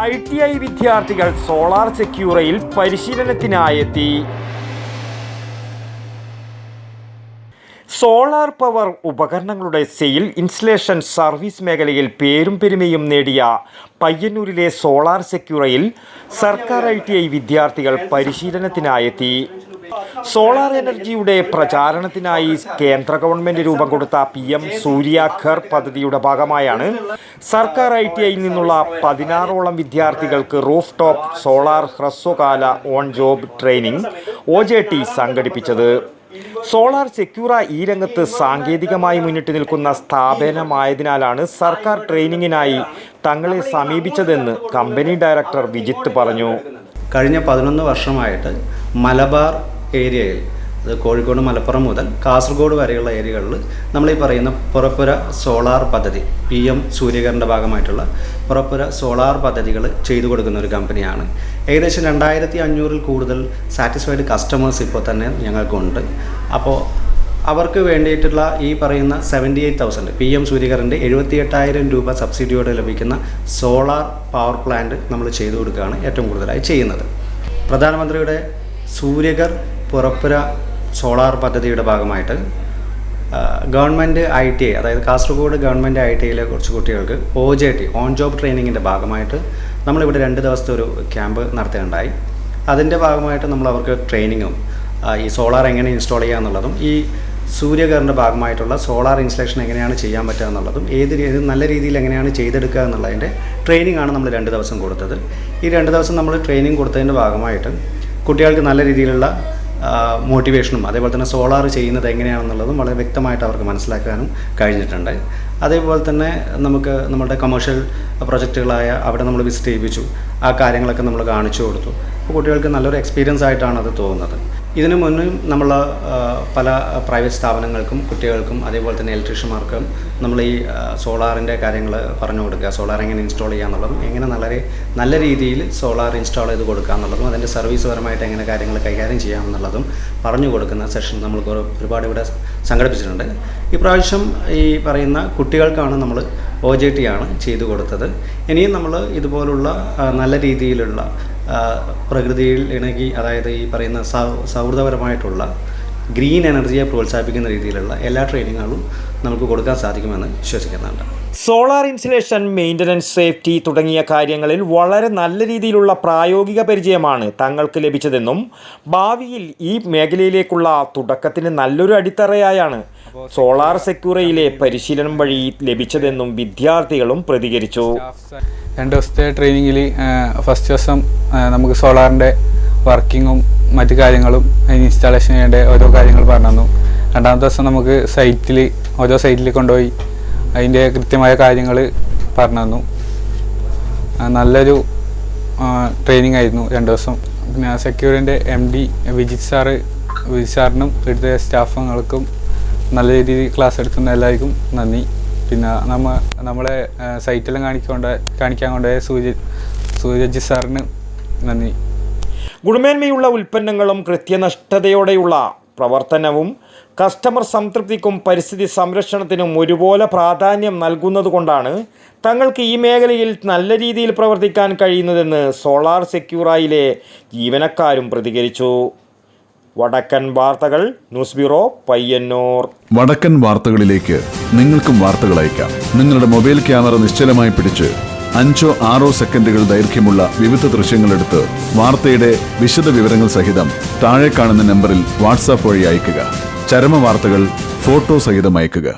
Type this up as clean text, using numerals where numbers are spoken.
ITI വിദ്യാർത്ഥികൾ solar സെക്യൂറയിൽ പരിശീലനത്തിനായെത്തി. Solar power ഉപകരണങ്ങളുടെ sale, installation, service മേഖലയിൽ പേരും പെരുമയും നേടിയ പയ്യന്നൂരിലെ സോളാർ സെക്യൂറയിൽ സർക്കാർ ITI വിദ്യാർത്ഥികൾ പരിശീലനത്തിനായെത്തി. സോളാർ എനർജിയുടെ പ്രചാരണത്തിനായി കേന്ദ്ര ഗവൺമെന്റ് രൂപം കൊടുത്ത PM സൂര്യ ഘർ പദ്ധതിയുടെ ഭാഗമായാണ് സർക്കാർ ITIയിൽ നിന്നുള്ള 16ഓളം വിദ്യാർത്ഥികൾക്ക് റൂഫ് ടോപ്പ് സോളാർ ഹ്രസ്വകാല ഓൺ ജോബ് ട്രെയിനിങ് OJT സംഘടിപ്പിച്ചത്. സോളാർ സെക്യൂറ ഈ രംഗത്ത് സാങ്കേതികമായി മുന്നിട്ട് നിൽക്കുന്ന സ്ഥാപനമായതിനാലാണ് സർക്കാർ ട്രെയിനിങ്ങിനായി തങ്ങളെ സമീപിച്ചതെന്ന് കമ്പനി ഡയറക്ടർ വിജിത്ത് പറഞ്ഞു. കഴിഞ്ഞ 11 വർഷമായിട്ട് മലബാർ ഏരിയയിൽ, അത് കോഴിക്കോട് മലപ്പുറം മുതൽ കാസർഗോഡ് വരെയുള്ള ഏരിയകളിൽ നമ്മൾ ഈ പറയുന്ന പുറപ്പുര സോളാർ പദ്ധതി, PM സൂര്യകറിൻ്റെ ഭാഗമായിട്ടുള്ള പുറപ്പുര സോളാർ പദ്ധതികൾ ചെയ്തു കൊടുക്കുന്ന ഒരു കമ്പനിയാണ്. ഏകദേശം 2500-ൽ കൂടുതൽ സാറ്റിസ്ഫൈഡ് കസ്റ്റമേഴ്സ് ഇപ്പോൾ തന്നെ ഞങ്ങൾക്കുണ്ട്. അപ്പോൾ അവർക്ക് വേണ്ടിയിട്ടുള്ള ഈ പറയുന്ന 78,000 PM സൂര്യകറിൻ്റെ 78,000 രൂപ സബ്സിഡിയോടെ ലഭിക്കുന്ന സോളാർ പവർ പ്ലാന്റ് നമ്മൾ ചെയ്തു കൊടുക്കുകയാണ് ഏറ്റവും കൂടുതലായി ചെയ്യുന്നത്. പ്രധാനമന്ത്രിയുടെ സൂര്യകർ പുറപ്പുര സോളാർ പദ്ധതിയുടെ ഭാഗമായിട്ട് ഗവൺമെൻറ് ITI, അതായത് കാസർഗോഡ് ഗവൺമെൻറ് ITIയിലെ കുറച്ച് കുട്ടികൾക്ക് OJT ഓൺ ജോബ് ട്രെയിനിങ്ങിൻ്റെ ഭാഗമായിട്ട് നമ്മളിവിടെ 2 ദിവസത്തെ ഒരു ക്യാമ്പ് നടത്തുകയുണ്ടായി. അതിൻ്റെ ഭാഗമായിട്ട് നമ്മൾ അവർക്ക് ട്രെയിനിങ്ങും ഈ സോളാർ എങ്ങനെ ഇൻസ്റ്റാൾ ചെയ്യുക എന്നുള്ളതും ഈ സൂര്യകറിൻ്റെ ഭാഗമായിട്ടുള്ള സോളാർ ഇൻസ്റ്റലേഷൻ എങ്ങനെയാണ് ചെയ്യാൻ പറ്റുക എന്നുള്ളതും ഏത് നല്ല രീതിയിൽ എങ്ങനെയാണ് ചെയ്തെടുക്കുക എന്നുള്ളതിൻ്റെ ട്രെയിനിങ് ആണ് നമ്മൾ 2 ദിവസം കൊടുത്തത്. ഈ 2 ദിവസം നമ്മൾ ട്രെയിനിങ് കൊടുത്തതിൻ്റെ ഭാഗമായിട്ട് കുട്ടികൾക്ക് നല്ല രീതിയിലുള്ള മോട്ടിവേഷനും അതേപോലെ തന്നെ സോളാർ ചെയ്യുന്നത് എങ്ങനെയാണെന്നുള്ളതും വളരെ വ്യക്തമായിട്ട് അവർക്ക് മനസ്സിലാക്കാനും കഴിഞ്ഞിട്ടുണ്ട്. അതേപോലെ തന്നെ നമുക്ക് നമ്മുടെ കമേഴ്ഷ്യൽ പ്രൊജക്റ്റുകളായ അവിടെ നമ്മൾ വിസിറ്റ് ചെയ്യിപ്പിച്ചു. ആ കാര്യങ്ങളൊക്കെ നമ്മൾ കാണിച്ചു കൊടുത്തു. അപ്പോൾ കുട്ടികൾക്ക് നല്ലൊരു എക്സ്പീരിയൻസ് ആയിട്ടാണ് അത് തോന്നുന്നത്. ഇതിനു മുന്നും നമ്മൾ പല പ്രൈവറ്റ് സ്ഥാപനങ്ങൾക്കും കുട്ടികൾക്കും അതേപോലെ തന്നെ ഇലക്ട്രീഷ്യന്മാർക്കും നമ്മൾ ഈ സോളാറിൻ്റെ കാര്യങ്ങൾ പറഞ്ഞു കൊടുക്കുക, സോളാർ എങ്ങനെ ഇൻസ്റ്റാൾ ചെയ്യുക എന്നുള്ളതും എങ്ങനെ നല്ല രീതിയിൽ സോളാർ ഇൻസ്റ്റാൾ ചെയ്ത് കൊടുക്കുക എന്നുള്ളതും അതിൻ്റെ സർവീസ് പരമായിട്ട് എങ്ങനെ കാര്യങ്ങൾ കൈകാര്യം ചെയ്യാമെന്നുള്ളതും പറഞ്ഞു കൊടുക്കുന്ന സെഷൻ നമ്മൾ ഒരുപാട് ഇവിടെ സംഘടിപ്പിച്ചിട്ടുണ്ട്. ഇപ്രാവശ്യം ഈ പറയുന്ന കുട്ടികൾക്കാണ് നമ്മൾ OJT ആണ് ചെയ്തു കൊടുത്തത്. ഇനിയും നമ്മൾ ഇതുപോലുള്ള നല്ല രീതിയിലുള്ള പ്രകൃതിയിൽ ഇണങ്ങി, അതായത് ഈ പറയുന്ന സൗഹൃദപരമായിട്ടുള്ള ഗ്രീൻ എനർജിയെ പ്രോത്സാഹിപ്പിക്കുന്ന രീതിയിലുള്ള എല്ലാ ട്രെയിനിങ്ങുകളും നമുക്ക് കൊടുക്കാൻ സാധിക്കുമെന്ന് വിശ്വസിക്കുന്നുണ്ട്. സോളാർ ഇൻസ്റ്റലേഷൻ, മെയിൻ്റനൻസ്, സേഫ്റ്റി തുടങ്ങിയ കാര്യങ്ങളിൽ വളരെ നല്ല രീതിയിലുള്ള പ്രായോഗിക പരിചയമാണ് തങ്ങൾക്ക് ലഭിച്ചതെന്നും ഭാവിയിൽ ഈ മേഖലയിലേക്കുള്ള തുടക്കത്തിന് നല്ലൊരു അടിത്തറയായാണ് സോളാർ സെക്യൂറയിലെ പരിശീലനം വഴി ലഭിച്ചതെന്നും വിദ്യാർത്ഥികളും പ്രതികരിച്ചു. 2 ദിവസത്തെ ട്രെയിനിങ്ങിൽ ഫസ്റ്റ് ദിവസം നമുക്ക് സോളാറിൻ്റെ വർക്കിങ്ങും മറ്റു കാര്യങ്ങളും ഇൻസ്റ്റാളേഷൻ ചെയ്യേണ്ട ഓരോ കാര്യങ്ങൾ പറഞ്ഞു തന്നു. 2ാമത്തെ ദിവസം നമുക്ക് ഓരോ സൈറ്റിൽ കൊണ്ടുപോയി അതിൻ്റെ കൃത്യമായ കാര്യങ്ങൾ പറഞ്ഞു തന്നു. നല്ലൊരു ട്രെയിനിങ് ആയിരുന്നു 2 ദിവസം. പിന്നെ സെക്യൂറിൻ്റെ MD വിജിത് സാറിനും ഇവിടുത്തെ സ്റ്റാഫുകൾക്കും നല്ല രീതിയിൽ ക്ലാസ് എടുക്കുന്ന എല്ലാവർക്കും നന്ദി. പിന്നെ നമ്മളെ സൈറ്റെല്ലാം കാണിക്കാൻ കൊണ്ടുപോയ സൂര്യജി സാറിന് നന്ദി. ഗുണമേന്മയുള്ള ഉൽപ്പന്നങ്ങളും കൃത്യനിഷ്ഠതയോടെയുള്ള പ്രവർത്തനവും കസ്റ്റമർ സംതൃപ്തിക്കും പരിസ്ഥിതി സംരക്ഷണത്തിനും ഒരുപോലെ പ്രാധാന്യം നൽകുന്നതുകൊണ്ടാണ് തങ്ങൾക്ക് ഈ മേഖലയിൽ നല്ല രീതിയിൽ പ്രവർത്തിക്കാൻ കഴിയുന്നതെന്ന് സോളാർ സെക്യൂറയിലെ ജീവനക്കാരും പ്രതികരിച്ചു. വടക്കൻ വാർത്തകൾ, ന്യൂസ് ബ്യൂറോ, പയ്യന്നൂർ. വടക്കൻ വാർത്തകളിലേക്ക് നിങ്ങൾക്കും വാർത്തകൾ അയക്കാം. നിങ്ങളുടെ മൊബൈൽ ക്യാമറ നിശ്ചലമായി പിടിച്ച് 5-6 സെക്കൻഡുകൾ ദൈർഘ്യമുള്ള വിവിധ ദൃശ്യങ്ങളെടുത്ത് വാർത്തയുടെ വിശദ വിവരങ്ങൾ സഹിതം താഴെ കാണുന്ന നമ്പറിൽ വാട്സാപ്പ് വഴി അയയ്ക്കുക. ചരമ വാർത്തകൾ ഫോട്ടോ സഹിതം അയയ്ക്കുക.